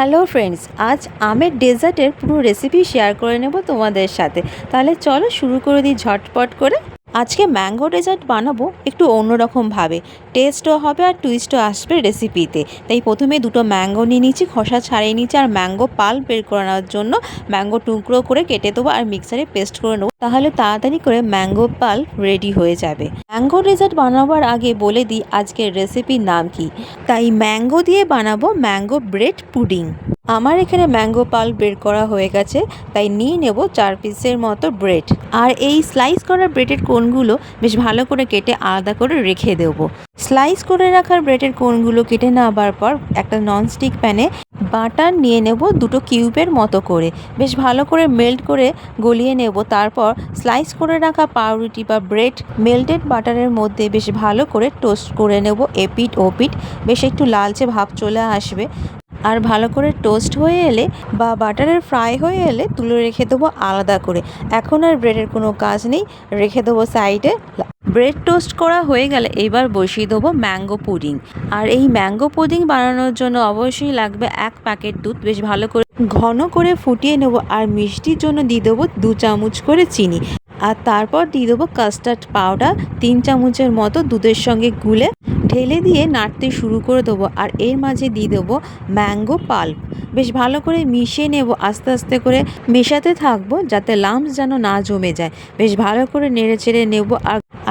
Hello friends, আজ আমের ডেজার্টের পুরো রেসিপি শেয়ার করে নেব তোমাদের সাথে। তাহলে চলো শুরু করে দিই ঝটপট করে। আজকে ম্যাঙ্গো ডেজার্ট বানাবো একটু অন্যরকমভাবে, টেস্টও হবে আর টুইস্টও আসবে রেসিপিতে। তাই প্রথমে দুটো ম্যাঙ্গো নিয়ে নিচ্ছি, খোসা ছাড়িয়ে নিচ্ছি, আর ম্যাঙ্গো পাল্প বের করানোর জন্য ম্যাঙ্গো টুকরো করে কেটে দেবো আর মিক্সারে পেস্ট করে নেবো, তাহলে তাড়াতাড়ি করে ম্যাঙ্গো পাল্প রেডি হয়ে যাবে। ম্যাঙ্গো ডেজার্ট বানাবার আগে বলে দিই আজকের রেসিপির নাম কি। তাই ম্যাঙ্গো দিয়ে বানাবো ম্যাঙ্গো ব্রেড পুডিং। আমার এখানে ম্যাঙ্গো পাল্প বের করা হয়ে গেছে, তাই নিয়ে নেব 4 পিসের মতো ব্রেড। আর এই স্লাইস করা ব্রেডের কোণগুলো বেশ ভালো করে কেটে আলাদা করে রেখে দেবো। স্লাইস করে রাখার ব্রেডের কোণগুলো কেটে নেওয়ার পর একটা ননস্টিক প্যানে বাটার নিয়ে নেব দুটো কিউবের মতো করে, বেশ ভালো করে মেল্ট করে গলিয়ে নেব। তারপর স্লাইস করে রাখা পাউরুটি বা ব্রেড মেল্টেড বাটারের মধ্যে বেশ ভালো করে টোস্ট করে নেব, এপিঠ ওপিঠ বেশ একটু লালচে ভাব চলে আসবে। আর ভালো করে টোস্ট হয়ে এলে বা বাটারের ফ্রাই হয়ে এলে তুলে রেখে দেবো আলাদা করে। এখন আর ব্রেডের কোনো কাজ নেই, রেখে দেবো সাইডে। ব্রেড টোস্ট করা হয়ে গেলে এবার বসিয়ে দেবো ম্যাঙ্গো পুডিং। আর এই ম্যাঙ্গো পুডিং বানানোর জন্য অবশ্যই লাগবে 1 প্যাকেট দুধ, বেশ ভালো করে ঘন করে ফুটিয়ে নেব। আর মিষ্টির জন্য দিয়ে দেবো 2 চামচ করে চিনি। আর তারপর দিয়ে দেবো কাস্টার্ড পাউডার 3 চামচের মতো দুধের সঙ্গে গুলে ঢেলে দিয়ে নাড়তে শুরু করে দেবো। আর এর মাঝে দিয়ে দেবো ম্যাঙ্গো পাল্প, বেশ ভালো করে মিশিয়ে নেব। আস্তে আস্তে করে মেশাতে থাকবো যাতে লাম্পস যেন না জমে যায়। বেশ ভালো করে নেড়ে চেড়ে নেব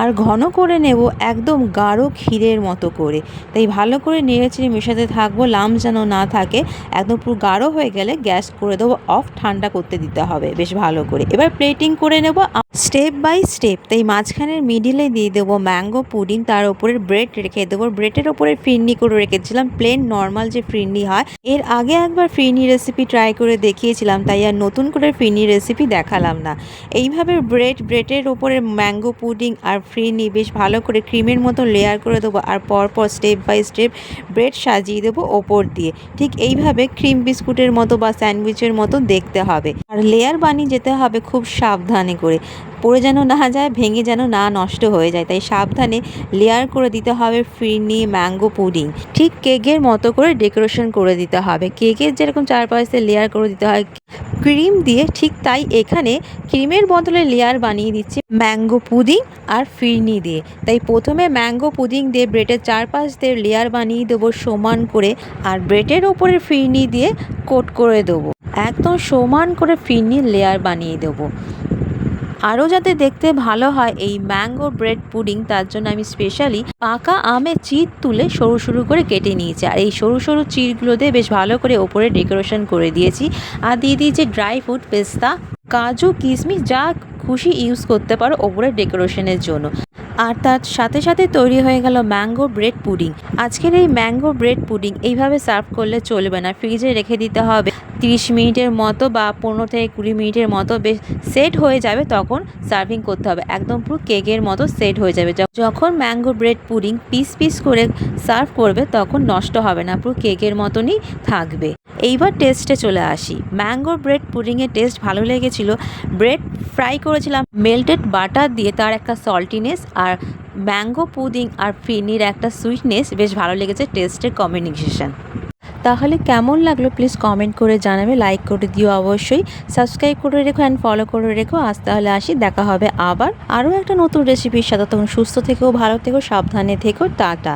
আর ঘন করে নেব, একদম গাঢ় ক্ষীরের মতো করে। তাই ভালো করে নেড়ে চেড়ে মেশাতে থাকবো, লাম্পস যেন না থাকে। একদম পুরো গাঢ় হয়ে গেলে গ্যাস করে দেবো অফ, ঠান্ডা করতে দিতে হবে বেশ ভালো করে। এবার প্লেটিং করে নেব স্টেপ বাই স্টেপ। তাই মাঝখানের মিডিলে দিয়ে দেবো ম্যাঙ্গো পুডিং, তার উপরে ব্রেড রেখে দেবো। ব্রেডের ওপরে ফিরনি করে রেখেছিলাম, প্লেন নর্মাল যে ফিরনি হয়। এর আগে একবার ফিরনি রেসিপি ট্রাই করে দেখিয়েছিলাম, তাই আর নতুন করে ফিরনি রেসিপি দেখালাম না। এইভাবে ব্রেডের ওপরে ম্যাঙ্গো পুডিং আর ফিরনি বেশ ভালো করে ক্রিমের মতো লেয়ার করে দেবো। আর পরপর স্টেপ বাই স্টেপ ব্রেড সাজিয়ে দেবো ওপর দিয়ে। ঠিক এইভাবে ক্রিম বিস্কুটের মতো বা স্যান্ডউইচের মতো দেখতে হবে। আর লেয়ার বানিয়ে যেতে হবে খুব সাবধানে করে, পড়ে যেন না যায়, ভেঙে যেন না নষ্ট হয়ে যায়। তাই সাবধানে লেয়ার করে দিতে হবে ফিরনি ম্যাঙ্গো পুডিং। ঠিক কেকের মতো করে ডেকোরেশন করে দিতে হবে, কেকের যেরকম চারপাশে লেয়ার করে দিতে হয় ক্রিম দিয়ে, ঠিক তাই এখানে ক্রিমের বদলে লেয়ার বানিয়ে দিচ্ছি ম্যাঙ্গো পুডিং আর ফিরনি দিয়ে। তাই প্রথমে ম্যাঙ্গো পুডিং দিয়ে ব্রেডের চারপাশ দিয়ে লেয়ার বানিয়ে দেবো সমান করে, আর ব্রেডের ওপরে ফিরনি দিয়ে কোট করে দেবো। একদম সমান করে ফিরনির লেয়ার বানিয়ে দেবো। আরও যাতে দেখতে ভালো হয় এই ম্যাঙ্গো ব্রেড পুডিং, তার জন্য আমি স্পেশালি পাকা আমের চির তুলে সরু সরু করে কেটে নিয়েছি। আর এই সরু সরু চিরগুলো দিয়ে বেশ ভালো করে ওপরে ডেকোরেশন করে দিয়েছি। আর দিয়ে দিয়েছি ড্রাই ফ্রুট, পেস্তা, কাজু, কিশমিশ, যা খুশি ইউজ করতে পারো ওপরে ডেকোরেশনের জন্য। আর তার সাথে সাথে তৈরি হয়ে গেল ম্যাঙ্গো ব্রেড পুডিং। আজকের এই ম্যাঙ্গো ব্রেড পুডিং এইভাবে সার্ভ করলে চলবে না, ফ্রিজে রেখে দিতে হবে 30 মিনিটের মতো বা 15 থেকে 20 মিনিটের মতো। বেশ সেট হয়ে যাবে তখন সার্ভিং করতে হবে, একদম পুরো কেকের মতো সেট হয়ে যাবে। যখন mango bread pudding piece piece করে সার্ভ করবে তখন নষ্ট হবে না, পুরো কেকের মতনই থাকবে। এইবার টেস্টে চলে আসি। ম্যাঙ্গো ব্রেড পুডিংয়ের টেস্ট ভালো লেগেছিল। ব্রেড ফ্রাই করেছিলাম মেল্টেড বাটার দিয়ে, তার একটা সল্টিনেস, আর ম্যাঙ্গো পুডিং আর ফিরনির একটা সুইটনেস, বেশ ভালো লেগেছে টেস্টের কম্বিনেশন। তাহলে কেমন লাগলো প্লিজ কমেন্ট করে জানাবে, লাইক করে দিও অবশ্যই, সাবস্ক্রাইব করে রেখো অ্যান্ড ফলো করে রেখো। আজ তাহলে আসি, দেখা হবে আবার আরও একটা নতুন রেসিপির সাথে। তখন সুস্থ থেকো, ভালো থেকো, সাবধানে থেকো, টাটা।